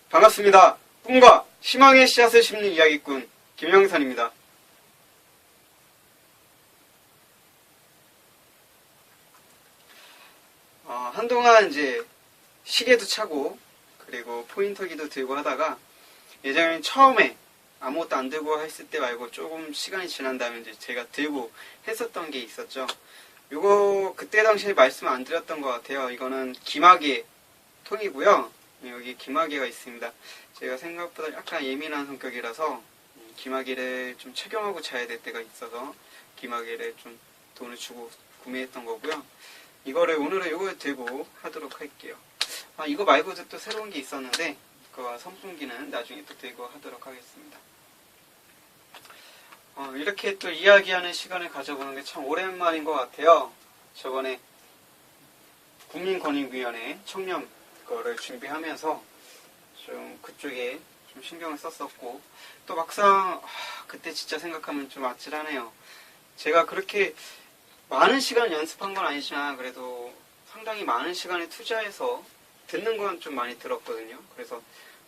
반갑습니다. 꿈과 희망의 씨앗을 심는 이야기꾼 김영선입니다. 한동안 이제 시계도 차고 그리고 포인터기도 들고 하다가 예전에 처음에 아무것도 안 들고 했을 때 말고 조금 시간이 지난 다음에 이제 제가 들고 했었던 게 있었죠. 요거 그때 당시에 말씀 안 드렸던 것 같아요. 이거는 기마개 통이고요. 여기 기마개가 있습니다. 제가 생각보다 약간 예민한 성격이라서 기마개를 좀 착용하고 자야 될 때가 있어서 기마개를 좀 돈을 주고 구매했던 거고요. 이거를 오늘은 이걸 들고 하도록 할게요. 이거 말고도 또 새로운 게 있었는데 그거 선풍기는 나중에 또 들고 하도록 하겠습니다. 이렇게 또 이야기하는 시간을 가져보는 게 참 오랜만인 것 같아요. 저번에 국민권익위원회 청년 거를 준비하면서 좀 그쪽에 좀 신경을 썼었고 또 막상 그때 진짜 생각하면 좀 아찔하네요. 제가 그렇게 많은 시간을 연습한 건 아니지만 그래도 상당히 많은 시간을 투자해서 듣는 건 좀 많이 들었거든요. 그래서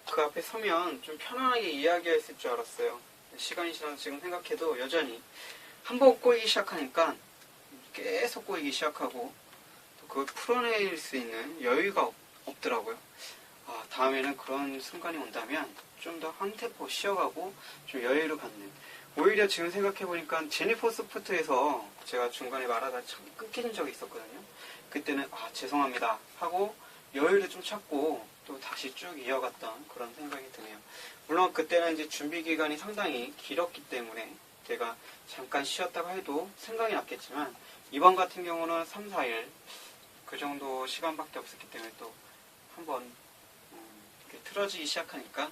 그 앞에 서면 좀 편안하게 이야기했을 줄 알았어요. 시간이 지나서 지금 생각해도 여전히 한번 꼬이기 시작하니까 계속 꼬이기 시작하고 또 그걸 풀어낼 수 있는 여유가 없더라고요. 다음에는 그런 순간이 온다면 좀 더 한 템포 쉬어가고 좀 여유를 갖는, 오히려 지금 생각해보니까 제니퍼 소프트에서 제가 중간에 말하다 참 끊기는 적이 있었거든요. 그때는 죄송합니다 하고 여유를 좀 찾고 또 다시 쭉 이어갔던 그런 생각이 드네요. 물론 그때는 이제 준비 기간이 상당히 길었기 때문에 제가 잠깐 쉬었다고 해도 생각이 났겠지만 이번 같은 경우는 3, 4일 그 정도 시간밖에 없었기 때문에 또 한번 틀어지기 시작하니까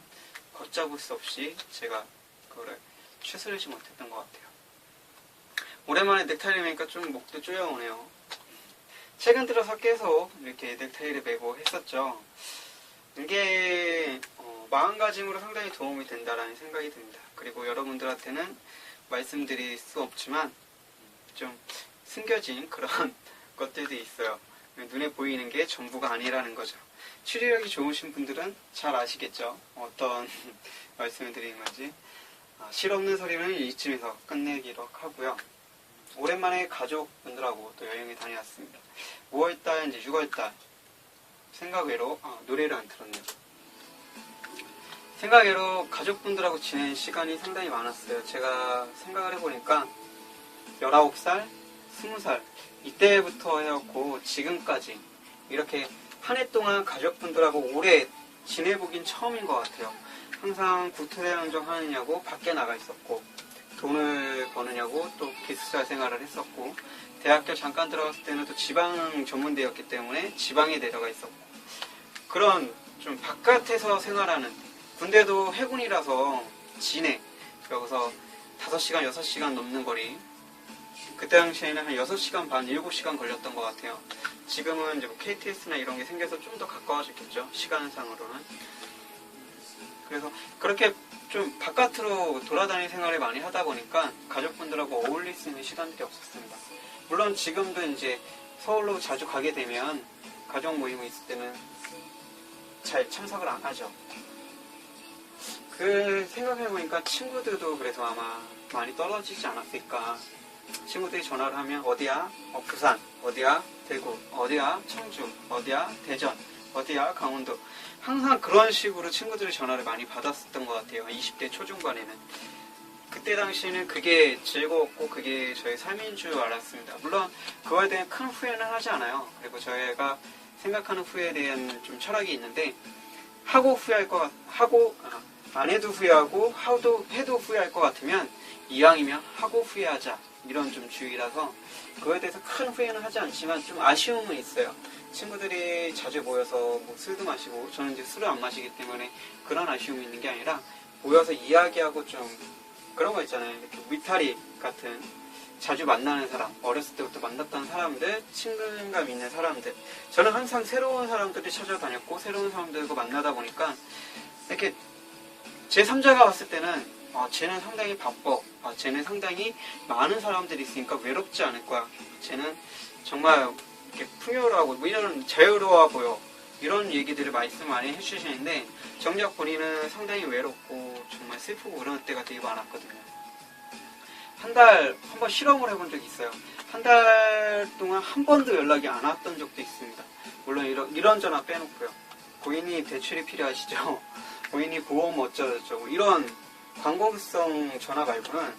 걷잡을 수 없이 제가 그거를 추스르지 못했던 것 같아요. 오랜만에 넥타이를 매니까 좀 목도 쪼여오네요. 최근 들어서 계속 이렇게 넥타이를 매고 했었죠. 이게 마음가짐으로 상당히 도움이 된다라는 생각이 듭니다. 그리고 여러분들한테는 말씀드릴 수 없지만 좀 숨겨진 그런 것들도 있어요. 눈에 보이는 게 전부가 아니라는 거죠. 추리력이 좋으신 분들은 잘 아시겠죠. 어떤 말씀을 드리는 건지. 실없는 소리는 이쯤에서 끝내기로 하고요. 오랜만에 가족분들하고 또 여행에 다녀왔습니다. 5월달, 이제 6월달 생각외로 노래를 안 틀었네요. 생각외로 가족분들하고 지낸 시간이 상당히 많았어요. 제가 생각을 해보니까 19살, 20살 이때부터 해왔고 지금까지 이렇게 한 해 동안 가족분들하고 오래 지내보긴 처음인 것 같아요. 항상 구토대장정 하느냐고 밖에 나가 있었고 돈을 버느냐고 또 기숙사 생활을 했었고 대학교 잠깐 들어갔을 때는 또 지방 전문대였기 때문에 지방에 내려가 있었고 그런 좀 바깥에서 생활하는, 군대도 해군이라서 진해 여기서 5시간, 6시간 넘는 거리, 그때 당시에는 한 6시간 반, 7시간 걸렸던 것 같아요. 지금은 이제 뭐 KTX나 이런 게 생겨서 좀 더 가까워졌겠죠, 시간상으로는. 그래서 그렇게 좀 바깥으로 돌아다니는 생활을 많이 하다 보니까 가족분들하고 어울릴 수 있는 시간들이 없었습니다. 물론 지금도 이제 서울로 자주 가게 되면 가족 모임이 있을 때는 잘 참석을 안 하죠. 그 생각해보니까 친구들도 그래서 아마 많이 떨어지지 않았을까. 친구들이 전화를 하면 어디야? 부산, 어디야? 대구, 어디야? 청주, 어디야? 대전, 어디야? 강원도. 항상 그런 식으로 친구들이 전화를 많이 받았었던 것 같아요. 20대 초중반에는. 그때 당시에는 그게 즐거웠고 그게 저의 삶인 줄 알았습니다. 물론 그거에 대한 큰 후회는 하지 않아요. 그리고 저희가 생각하는 후회에 대한 좀 철학이 있는데 하고 후회할 것 하고 안 해도 후회하고 해도 후회할 것 같으면 이왕이면 하고 후회하자, 이런 좀 주의라서 그거에 대해서 큰 후회는 하지 않지만 좀 아쉬움은 있어요. 친구들이 자주 모여서 뭐 술도 마시고, 저는 이제 술을 안 마시기 때문에 그런 아쉬움이 있는 게 아니라 모여서 이야기하고 좀 그런 거 있잖아요. 이렇게 위타리 같은 자주 만나는 사람, 어렸을 때부터 만났던 사람들, 친근감 있는 사람들. 저는 항상 새로운 사람들이 찾아다녔고 새로운 사람들과 만나다 보니까 이렇게 제 3자가 봤을 때는 쟤는 상당히 바빠, 쟤는 상당히 많은 사람들이 있으니까 외롭지 않을 거야, 쟤는 정말 이렇게 풍요로워하고 뭐 이런 자유로워 보여, 이런 얘기들을 말씀 많이 해주시는데 정작 본인은 상당히 외롭고 정말 슬프고 그런 때가 되게 많았거든요. 한 번 실험을 해본 적이 있어요. 한 달 동안 한 번도 연락이 안 왔던 적도 있습니다. 물론 이런 전화 빼놓고요. 고객님 대출이 필요하시죠? 고객님 보험 어쩌고저쩌고 이런 광고성 전화 말고는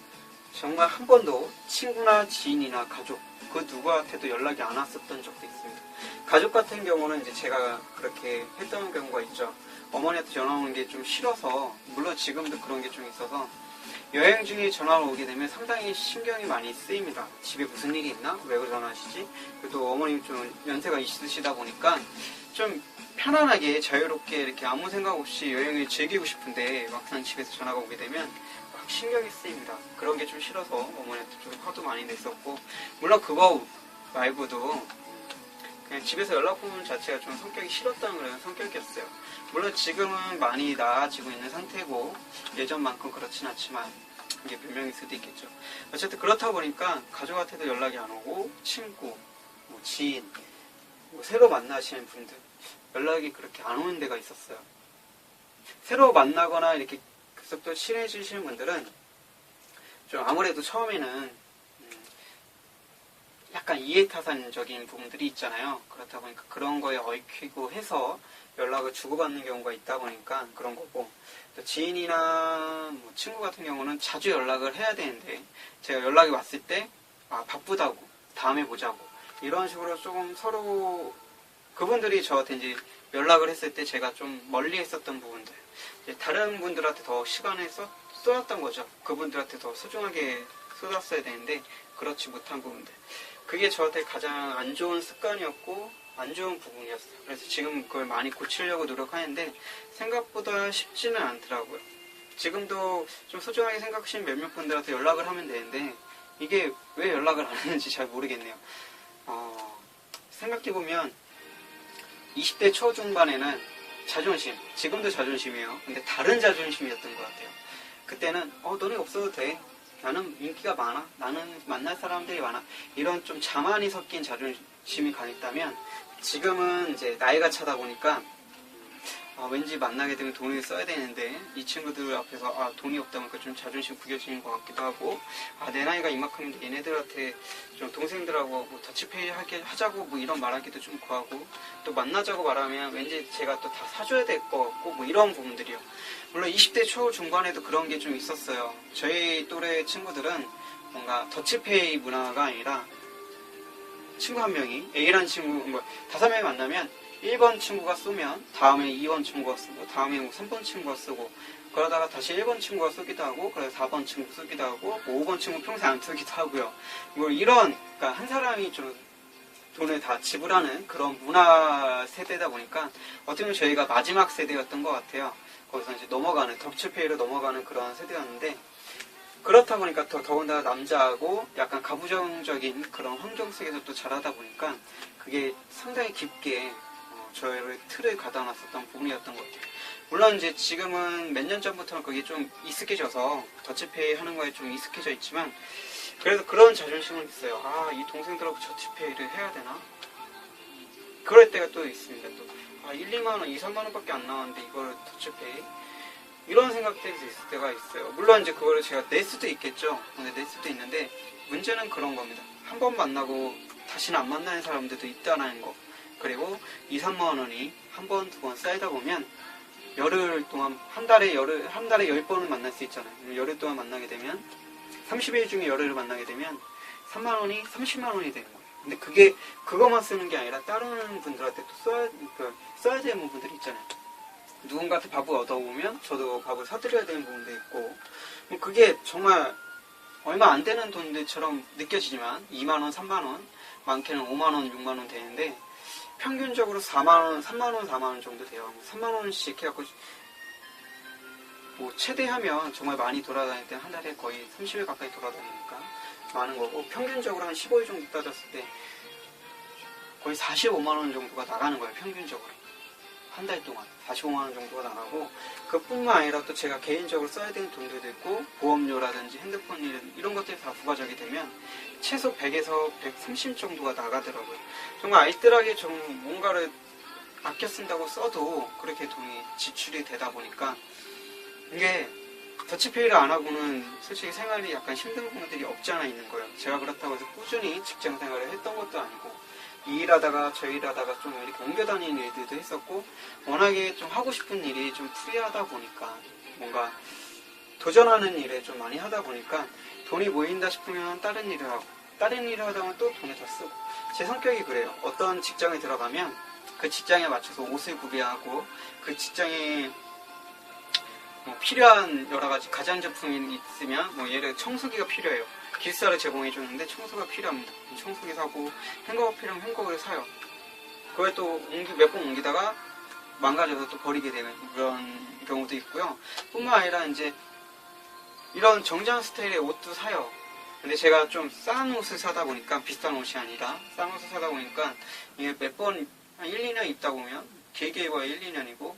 정말 한 번도 친구나 지인이나 가족 그 누구한테도 연락이 안 왔었던 적도 있습니다. 가족 같은 경우는 이제 제가 그렇게 했던 경우가 있죠. 어머니한테 전화 오는 게 좀 싫어서, 물론 지금도 그런 게 좀 있어서 여행 중에 전화가 오게 되면 상당히 신경이 많이 쓰입니다. 집에 무슨 일이 있나? 왜 전화하시지? 그래도 어머님 좀 연세가 있으시다 보니까 좀 편안하게 자유롭게 이렇게 아무 생각 없이 여행을 즐기고 싶은데 막상 집에서 전화가 오게 되면 막 신경이 쓰입니다. 그런 게 좀 싫어서 어머니한테 좀 화도 많이 냈었고, 물론 그거 말고도 그냥 집에서 연락 오는 자체가 좀 성격이 싫었던 그런 성격이었어요. 물론 지금은 많이 나아지고 있는 상태고 예전만큼 그렇진 않지만 이게 변명일 수도 있겠죠. 어쨌든 그렇다 보니까 가족한테도 연락이 안 오고 친구, 지인, 새로 만나시는 분들 연락이 그렇게 안 오는 데가 있었어요. 새로 만나거나 이렇게 계속 친해지시는 분들은 좀 아무래도 처음에는 약간 이해타산적인 부분들이 있잖아요. 그렇다 보니까 그런 거에 얽히고 해서 연락을 주고받는 경우가 있다 보니까 그런 거고, 또 지인이나 친구 같은 경우는 자주 연락을 해야 되는데 제가 연락이 왔을 때 바쁘다고 다음에 보자고 이런 식으로 조금 서로 그분들이 저한테 이제 연락을 했을 때 제가 좀 멀리 했었던 부분들, 이제 다른 분들한테 더 시간을 쏟았던 거죠. 그분들한테 더 소중하게 쏟았어야 되는데 그렇지 못한 부분들, 그게 저한테 가장 안 좋은 습관이었고 안 좋은 부분이었어요. 그래서 지금 그걸 많이 고치려고 노력하는데 생각보다 쉽지는 않더라고요. 지금도 좀 소중하게 생각하시는 몇몇 분들한테 연락을 하면 되는데 이게 왜 연락을 안 하는지 잘 모르겠네요. 생각해보면 20대 초중반에는 자존심, 지금도 자존심이에요. 근데 다른 자존심이었던 것 같아요. 그때는 너네 없어도 돼, 나는 인기가 많아, 나는 만날 사람들이 많아, 이런 좀 자만이 섞인 자존심이 강했다면 지금은 이제 나이가 차다 보니까 왠지 만나게 되면 돈을 써야 되는데 이 친구들 앞에서 돈이 없다 보니까 좀 자존심 구겨지는 것 같기도 하고, 내 나이가 이만큼인데 얘네들한테 좀 동생들하고 더치페이 하자고 이런 말하기도 좀 그하고, 또 만나자고 말하면 왠지 제가 또 다 사줘야 될 것 같고 이런 부분들이요. 물론 20대 초중반에도 그런 게 좀 있었어요. 저희 또래 친구들은 뭔가 더치페이 문화가 아니라 친구 한 명이 A라는 친구 5명이 만나면 1번 친구가 쏘면 다음에 2번 친구가 쓰고 다음에 3번 친구가 쓰고, 그러다가 다시 1번 친구가 쏘기도 하고, 그래서 4번 친구 쏘기도 하고, 5번 친구 평생 안 쓰기도 하고요. 그러니까 한 사람이 좀 돈을 다 지불하는 그런 문화 세대다 보니까 어떻게 보면 저희가 마지막 세대였던 것 같아요. 거기서 이제 더치페이로 넘어가는 그런 세대였는데, 그렇다 보니까 더군다나 남자하고 약간 가부장적인 그런 환경 속에서 또 자라다 보니까 그게 상당히 깊게 저희를 틀을 가다놨었던 부분이었던 것 같아요. 물론 이제 지금은 몇 년 전부터는 그게 좀 익숙해져서 더치페이 하는 거에 좀 익숙해져 있지만, 그래도 그런 자존심은 있어요. 이 동생들하고 더치페이를 해야 되나? 그럴 때가 또 있습니다. 또 1, 2만 원, 2, 3만 원밖에 안 나왔는데 이걸 더치페이? 이런 생각들이 있을 때가 있어요. 물론 이제 그거를 제가 낼 수도 있겠죠. 근데 낼 수도 있는데 문제는 그런 겁니다. 한 번 만나고 다시는 안 만나는 사람들도 있다는 거. 그리고 2, 3만 원이 한 번, 두 번 쌓이다 보면 열흘 동안 한 달에 10번은 만날 수 있잖아요. 열흘 동안 만나게 되면 30일 중에 열흘을 만나게 되면 3만 원이 30만 원이 되는 거예요. 근데 그거만 쓰는 게 아니라 다른 분들한테 또 써야 되는 분들이 있잖아요. 누군가한테 밥을 얻어오면 저도 밥을 사드려야 되는 부분도 있고, 그게 정말 얼마 안 되는 돈들처럼 느껴지지만 2만원, 3만원, 많게는 5만원, 6만원 되는데 평균적으로 4만원, 3만원, 4만원 정도 돼요. 3만원씩 해갖고 최대하면 정말 많이 돌아다닐 때 한 달에 거의 30일 가까이 돌아다니니까 많은 거고, 평균적으로 한 15일 정도 따졌을 때 거의 45만원 정도가 나가는 거예요. 평균적으로 한 달 동안 45만원 정도가 나가고, 그뿐만 아니라 또 제가 개인적으로 써야 되는 돈들도 있고, 보험료라든지 핸드폰 이런 것들이 다 부과적이 되면 최소 100에서 130 정도가 나가더라고요. 정말 알뜰하게 좀 뭔가를 아껴 쓴다고 써도 그렇게 돈이 지출이 되다 보니까 이게 더치페이를 안 하고는 솔직히 생활이 약간 힘든 부분들이 없지 않아 있는 거예요. 제가 그렇다고 해서 꾸준히 직장 생활을 했던 것도 아니고 이 일하다가 저 일하다가 좀 이렇게 옮겨 다니는 일들도 했었고 워낙에 좀 하고 싶은 일이 좀 프리하다 보니까 뭔가 도전하는 일에 좀 많이 하다 보니까 돈이 모인다 싶으면 다른 일을 하고 다른 일을 하다 보면 또 돈을 더 쓰고 제 성격이 그래요. 어떤 직장에 들어가면 그 직장에 맞춰서 옷을 구비하고 그 직장에 뭐 필요한 여러 가지 가전제품이 있으면 뭐 예를 들어 청소기가 필요해요. 기숙사를 제공해 줬는데 청소가 필요합니다. 청소기 사고 햄버거 필요하면 햄버거를 사요. 그걸 또 몇 번 옮기다가 망가져서 또 버리게 되는 그런 경우도 있고요. 뿐만 아니라 이제 이런 정장 스타일의 옷도 사요. 근데 제가 좀 싼 옷을 사다 보니까 비싼 옷이 아니라 싼 옷을 사다 보니까 이게 몇 번 한 1, 2년 입다 보면 길게 입어야 1, 2년이고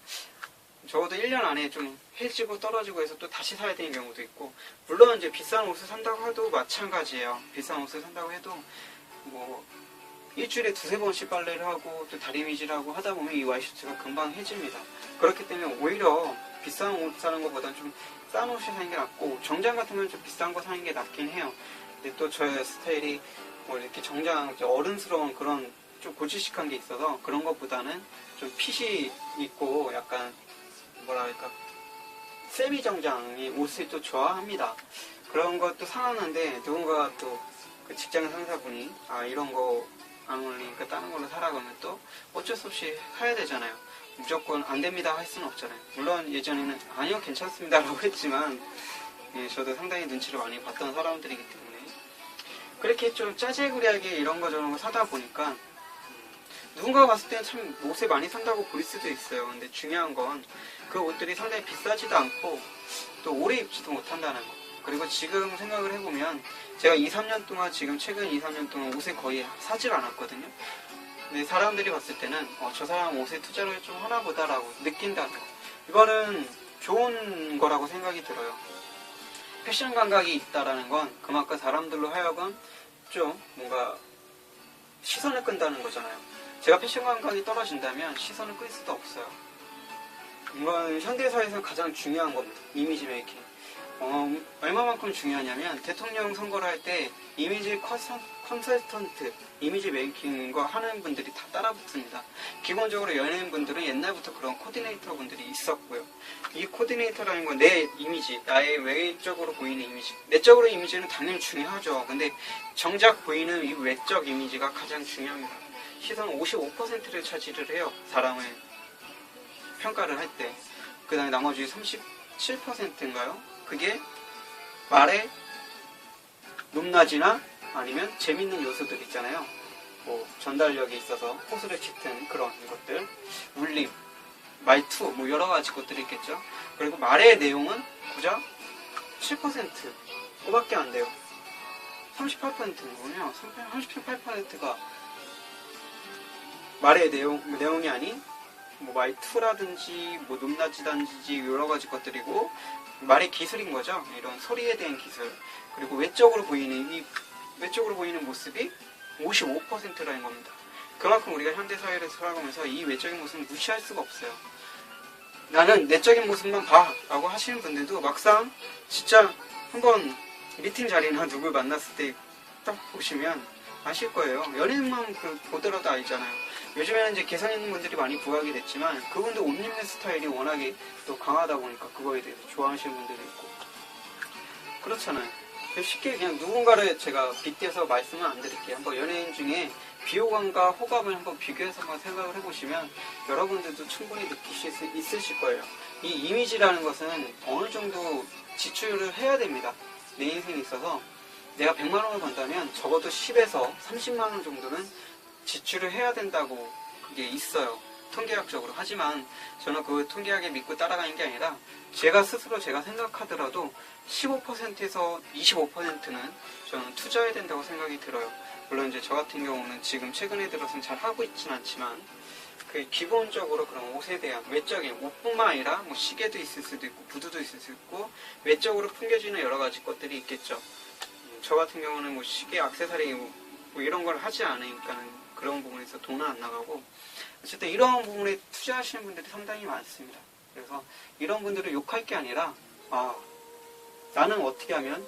적어도 1년 안에 좀 해지고 떨어지고 해서 또 다시 사야 되는 경우도 있고 물론 이제 비싼 옷을 산다고 해도 마찬가지예요. 비싼 옷을 산다고 해도 뭐 일주일에 두세 번씩 빨래를 하고 또 다리미질하고 하다 보면 이 와이셔츠가 금방 해집니다. 그렇기 때문에 오히려 비싼 옷 사는 것보다는 좀 싼 옷을 사는 게 낫고 정장 같은 건 좀 비싼 거 사는 게 낫긴 해요. 근데 또 저의 스타일이 뭐 이렇게 정장 어른스러운 그런 좀 고지식한 게 있어서 그런 것보다는 좀 핏이 있고 약간 뭐랄까 세미 정장이 옷을 또 좋아합니다. 그런 것도 사놨는데 누군가 또 그 직장 상사분이 아 이런 거 안 어울리니까 다른 걸로 사라 그러면 또 어쩔 수 없이 사야 되잖아요. 무조건 안 됩니다 할 수는 없잖아요. 물론 예전에는 아니요 괜찮습니다 라고 했지만 예, 저도 상당히 눈치를 많이 봤던 사람들이기 때문에 그렇게 좀 짜제구리하게 이런 거 저런 거 사다 보니까 누군가가 봤을 때는 참 옷을 많이 산다고 보일 수도 있어요. 근데 중요한 건 그 옷들이 상당히 비싸지도 않고 또 오래 입지도 못한다는 거. 그리고 지금 생각을 해보면 제가 2, 3년 동안 지금 최근 2, 3년 동안 옷을 거의 사질 않았거든요. 근데 사람들이 봤을 때는 저 사람 옷에 투자를 좀 하나 보다라고 느낀다는 거. 이거는 좋은 거라고 생각이 들어요. 패션 감각이 있다라는 건 그만큼 사람들로 하여금 좀 뭔가 시선을 끈다는 거잖아요. 제가 패션 감각이 떨어진다면 시선을 끌 수도 없어요. 이건 현대사회에서 가장 중요한 겁니다. 이미지 메이킹. 얼마만큼 중요하냐면 대통령 선거를 할 때 이미지 컨설턴트, 이미지 메이킹 거 하는 분들이 다 따라 붙습니다. 기본적으로 연예인분들은 옛날부터 그런 코디네이터 분들이 있었고요. 이 코디네이터라는 건 내 이미지, 나의 외적으로 보이는 이미지. 내적으로 이미지는 당연히 중요하죠. 근데 정작 보이는 이 외적 이미지가 가장 중요합니다. 시선 55%를 차지를 해요. 사람을 평가를 할 때. 그 다음에 나머지 37%인가요? 그게 말의 높낮이나 아니면 재밌는 요소들 있잖아요. 뭐 전달력에 있어서 호소를 짙은 그런 것들, 울림, 말투, 뭐 여러 가지 것들이 있겠죠. 그리고 말의 내용은 고작 7% 그거밖에 안 돼요. 38%는 뭐냐? 38%가 말의 내용이 아닌 뭐 말투라든지 뭐 높낮이든지 여러 가지 것들이고 말의 기술인 거죠. 이런 소리에 대한 기술. 그리고 외적으로 보이는 모습이 55%라는 겁니다. 그만큼 우리가 현대사회를 살아가면서 이 외적인 모습을 무시할 수가 없어요. 나는 내적인 모습만 봐 라고 하시는 분들도 막상 진짜 한번 미팅 자리나 누굴 만났을 때 딱 보시면 아실 거예요. 연예인만 보더라도 알잖아요. 요즘에는 이제 개성 있는 분들이 많이 부각이 됐지만 그분들 옷 입는 스타일이 워낙에 또 강하다 보니까 그거에 대해서 좋아하시는 분들도 있고 그렇잖아요. 쉽게 그냥 누군가를 제가 빗대서 말씀은 안 드릴게요. 한번 연예인 중에 비호감과 호감을 한번 비교해서 한번 생각을 해보시면 여러분들도 충분히 느끼실 수 있으실 거예요. 이 이미지라는 것은 어느 정도 지출을 해야 됩니다. 내 인생에 있어서 내가 100만 원을 번다면 적어도 10에서 30만 원 정도는 지출을 해야 된다고 그게 있어요. 통계학적으로. 하지만 저는 그 통계학에 믿고 따라가는 게 아니라 제가 스스로 제가 생각하더라도 15%에서 25%는 저는 투자해야 된다고 생각이 들어요. 물론 이제 저 같은 경우는 지금 최근에 들어서는 잘 하고 있지는 않지만 그 기본적으로 그런 옷에 대한 외적인 옷뿐만 아니라 뭐 시계도 있을 수도 있고 구두도 있을 수 있고 외적으로 풍겨지는 여러 가지 것들이 있겠죠. 저 같은 경우는 뭐 시계, 액세서리 뭐 이런 걸 하지 않으니까는 그런 부분에서 돈은 안 나가고 어쨌든 이런 부분에 투자하시는 분들이 상당히 많습니다. 그래서 이런 분들을 욕할 게 아니라 나는 어떻게 하면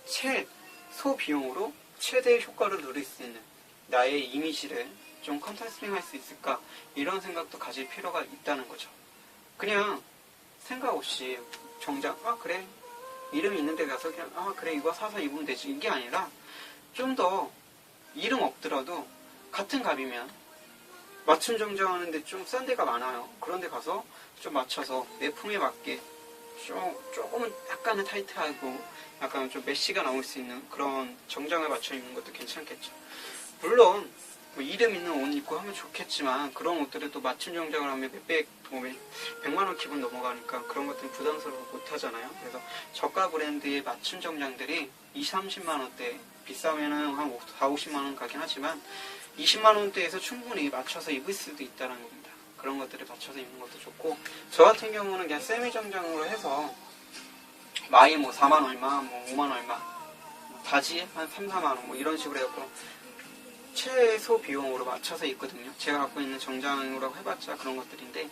최소 비용으로 최대의 효과를 누릴 수 있는 나의 이미지를 좀 컨설팅 할 수 있을까, 이런 생각도 가질 필요가 있다는 거죠. 그냥 생각 없이 정작 그래 이름이 있는 데 가서 그냥 그래 이거 사서 입으면 되지, 이게 아니라 좀 더 이름 없더라도 같은 값이면 맞춤 정장하는데 좀 싼 데가 많아요. 그런 데 가서 좀 맞춰서 내 품에 맞게 조금은 약간은 타이트하고 약간 좀 메쉬가 나올 수 있는 그런 정장을 맞춰 입는 것도 괜찮겠죠. 물론 뭐 이름 있는 옷 입고 하면 좋겠지만 그런 옷들을 또 맞춤 정장을 하면 몇백, 100만원 기본 넘어가니까 그런 것들은 부담스러워 못하잖아요. 그래서 저가 브랜드의 맞춤 정장들이 20, 30만원대, 비싸면은 한 4, 50만원 가긴 하지만 20만원대에서 충분히 맞춰서 입을 수도 있다는 겁니다. 그런 것들을 맞춰서 입는 것도 좋고, 저 같은 경우는 그냥 세미 정장으로 해서 마이 4만 얼마, 5만 얼마, 바지 한 3, 4만원 이런 식으로 해갖고 최소 비용으로 맞춰서 입거든요. 제가 갖고 있는 정장으로 해봤자 그런 것들인데,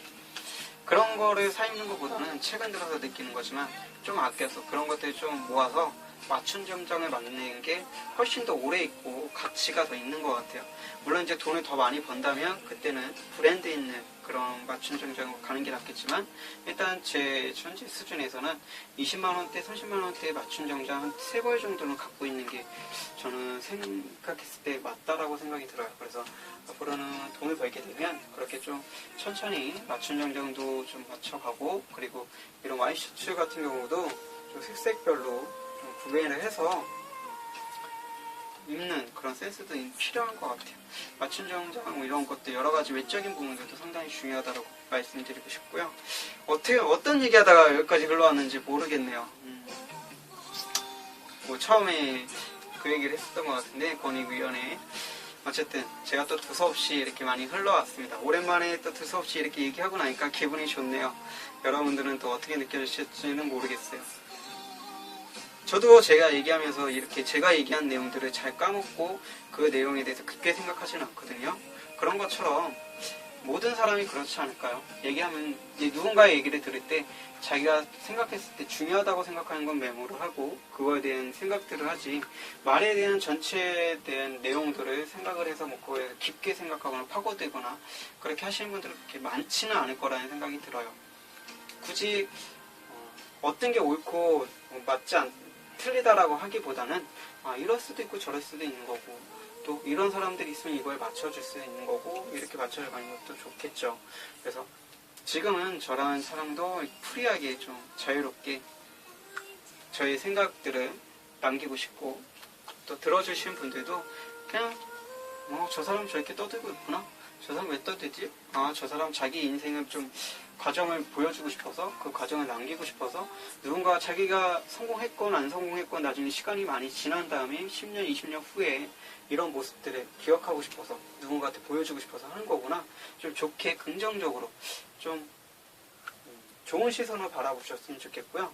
그런 거를 사 입는 것보다는 최근 들어서 느끼는 거지만 좀 아껴서 그런 것들을 좀 모아서 맞춤 정장을 만드는 게 훨씬 더 오래 입고 가치가 더 있는 것 같아요. 물론 이제 돈을 더 많이 번다면 그때는 브랜드 있는 그런 맞춤 정장으로 가는 게 낫겠지만, 일단 제 현재 수준에서는 20만원대, 30만원대 맞춤 정장 한 3벌 정도는 갖고 있는 게 저는 생각했을 때 맞다라고 생각이 들어요. 그래서 앞으로는 돈을 벌게 되면 그렇게 좀 천천히 맞춤 정장도 좀 맞춰가고, 그리고 이런 와이셔츠 같은 경우도 좀 색색별로 좀 구매를 해서 입는 그런 센스도 필요한 것 같아요. 맞춤 정장 이런 것도 여러 가지 외적인 부분들도 상당히 중요하다고 말씀드리고 싶고요. 어떤 얘기하다가 여기까지 흘러왔는지 모르겠네요. 처음에 그 얘기를 했었던 것 같은데, 권익위원회. 어쨌든 제가 또 두서없이 이렇게 많이 흘러왔습니다. 오랜만에 또 두서없이 이렇게 얘기하고 나니까 기분이 좋네요. 여러분들은 또 어떻게 느껴지실지는 모르겠어요. 저도 제가 얘기하면서 이렇게 제가 얘기한 내용들을 잘 까먹고 그 내용에 대해서 깊게 생각하지는 않거든요. 그런 것처럼 모든 사람이 그렇지 않을까요? 얘기하면 누군가의 얘기를 들을 때 자기가 생각했을 때 중요하다고 생각하는 건 메모를 하고 그거에 대한 생각들을 하지, 말에 대한 전체에 대한 내용들을 생각을 해서 그거에 깊게 생각하거나 파고들거나 그렇게 하시는 분들은 그렇게 많지는 않을 거라는 생각이 들어요. 굳이 어떤 게 옳고 틀리다라고 하기보다는 이럴 수도 있고 저럴 수도 있는 거고, 또 이런 사람들이 있으면 이걸 맞춰줄 수 있는 거고, 이렇게 맞춰가는 것도 좋겠죠. 그래서 지금은 저라는 사람도 프리하게 좀 자유롭게 저의 생각들을 남기고 싶고, 또 들어주시는 분들도 그냥 저 사람 저렇게 떠들고 있구나, 저 사람 왜 떠들지? 저 사람 자기 인생을 좀 과정을 보여주고 싶어서, 그 과정을 남기고 싶어서, 누군가 자기가 성공했건 안 성공했건 나중에 시간이 많이 지난 다음에 10년, 20년 후에 이런 모습들을 기억하고 싶어서 누군가한테 보여주고 싶어서 하는 거구나, 좀 좋게 긍정적으로 좀 좋은 시선으로 바라보셨으면 좋겠고요.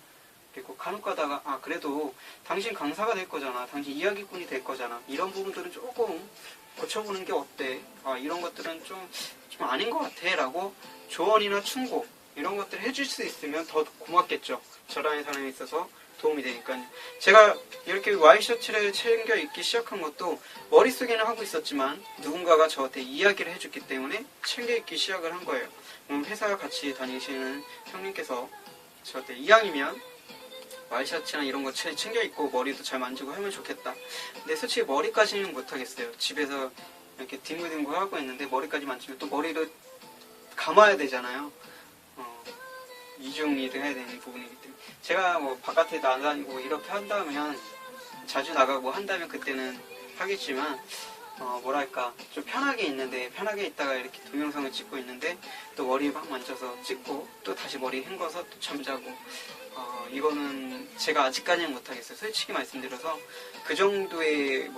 그리고 간혹 가다가 그래도 당신 강사가 될 거잖아, 당신 이야기꾼이 될 거잖아, 이런 부분들은 조금 고쳐보는 게 어때? 이런 것들은 좀 아닌 것 같아 라고 조언이나 충고 이런 것들을 해줄 수 있으면 더 고맙겠죠. 저라는 사람에 있어서 도움이 되니까요. 제가 이렇게 와이셔츠를 챙겨 입기 시작한 것도 머릿속에는 하고 있었지만 누군가가 저한테 이야기를 해줬기 때문에 챙겨 입기 시작을 한 거예요. 회사 같이 다니시는 형님께서 저한테 이왕이면 와이셔츠나 이런 거 챙겨 입고 머리도 잘 만지고 하면 좋겠다. 근데 솔직히 머리까지는 못하겠어요. 집에서 이렇게 뒹굴뒹굴 하고 있는데 머리까지 만지면 또 머리를 감아야 되잖아요. 이중일을 해야 되는 부분이기 때문에 제가 바깥에 나다니고 이렇게 한다면, 자주 나가고 한다면 그때는 하겠지만, 뭐랄까 좀 편하게 있는데, 편하게 있다가 이렇게 동영상을 찍고 있는데 또 머리 막 만져서 찍고 또 다시 머리 헹궈서 또 잠자고, 이거는 제가 아직까지는 못하겠어요. 솔직히 말씀드려서 그 정도의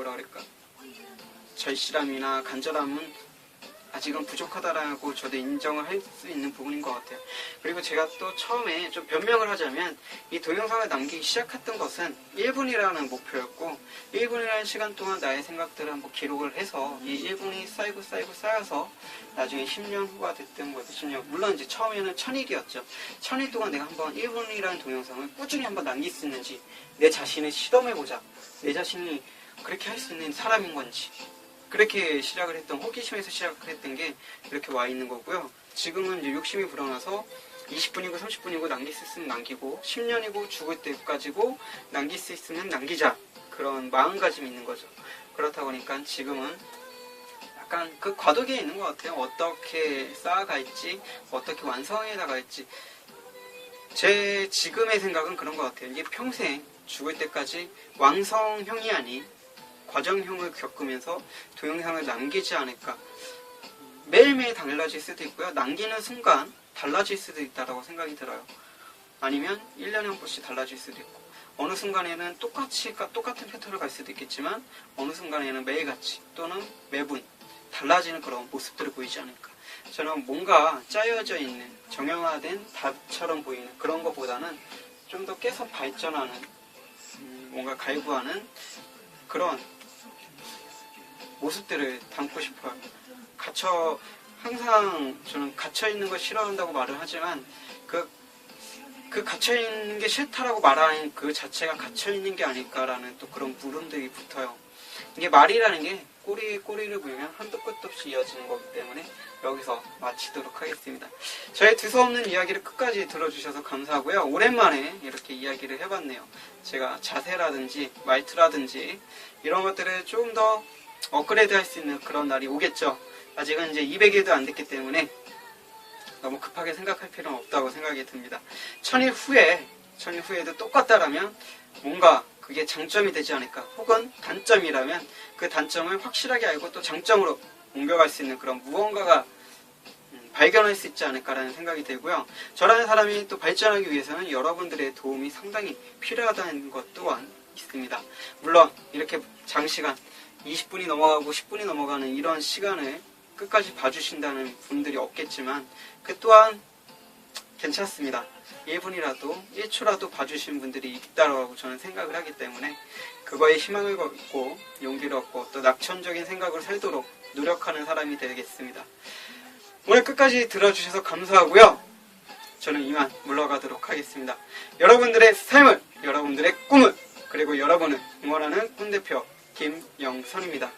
절실함이나 간절함은 아직은 부족하다라고 저도 인정을 할 수 있는 부분인 것 같아요. 그리고 제가 또 처음에 좀 변명을 하자면 이 동영상을 남기기 시작했던 것은 1분이라는 목표였고 1분이라는 시간 동안 나의 생각들을 한번 기록을 해서 이 1분이 쌓여서 나중에 10년 후가 됐든 뭐 10년, 물론 이제 처음에는 1000일이었죠. 1000일 동안 내가 한번 1분이라는 동영상을 꾸준히 한번 남길 수 있는지 내 자신을 시험해보자. 내 자신이 그렇게 할 수 있는 사람인 건지, 그렇게 시작을 했던, 호기심에서 시작을 했던 게 이렇게 와 있는 거고요. 지금은 이제 욕심이 불어나서 20분이고 30분이고 남길 수 있으면 남기고 10년이고 죽을 때까지고 남길 수 있으면 남기자, 그런 마음가짐이 있는 거죠. 그렇다 보니까 지금은 약간 그 과도기에 있는 것 같아요. 어떻게 쌓아갈지, 어떻게 완성해 나갈지. 제 지금의 생각은 그런 것 같아요. 이게 평생 죽을 때까지 완성형이 아닌 과정형을 겪으면서 동영상을 남기지 않을까. 매일매일 달라질 수도 있고요. 남기는 순간 달라질 수도 있다고 생각이 들어요. 아니면 1년에 한 번씩 달라질 수도 있고, 어느 순간에는 똑같은 패턴을 갈 수도 있겠지만 어느 순간에는 매일같이 또는 매분 달라지는 그런 모습들을 보이지 않을까. 저는 뭔가 짜여져 있는 정형화된 답처럼 보이는 그런 것보다는 좀 더 깨서 발전하는, 뭔가 갈구하는 그런 모습들을 담고 싶어요. 항상 저는 갇혀있는 걸 싫어한다고 말을 하지만 그 갇혀있는 게 싫다라고 말하는 그 자체가 갇혀있는 게 아닐까라는 또 그런 물음들이 붙어요. 이게 말이라는 게 꼬리를 물면 한도 끝도 없이 이어지는 거기 때문에 여기서 마치도록 하겠습니다. 저의 두서없는 이야기를 끝까지 들어주셔서 감사하고요. 오랜만에 이렇게 이야기를 해봤네요. 제가 자세라든지 말투라든지 이런 것들을 조금 더 업그레이드 할 수 있는 그런 날이 오겠죠. 아직은 이제 200일도 안 됐기 때문에 너무 급하게 생각할 필요는 없다고 생각이 듭니다. 1000일 후에도 똑같다라면 뭔가 그게 장점이 되지 않을까, 혹은 단점이라면 그 단점을 확실하게 알고 또 장점으로 옮겨갈 수 있는 그런 무언가가 발견할 수 있지 않을까라는 생각이 들고요. 저라는 사람이 또 발전하기 위해서는 여러분들의 도움이 상당히 필요하다는 것 또한 있습니다. 물론 이렇게 장시간 20분이 넘어가고 10분이 넘어가는 이런 시간을 끝까지 봐주신다는 분들이 없겠지만 그 또한 괜찮습니다. 1분이라도 1초라도 봐주신 분들이 있다고 저는 생각을 하기 때문에 그거에 희망을 갖고 용기를 얻고 또 낙천적인 생각을 살도록 노력하는 사람이 되겠습니다. 오늘 끝까지 들어주셔서 감사하고요. 저는 이만 물러가도록 하겠습니다. 여러분들의 삶을, 여러분들의 꿈을, 그리고 여러분을 응원하는 꿈대표 김영선입니다.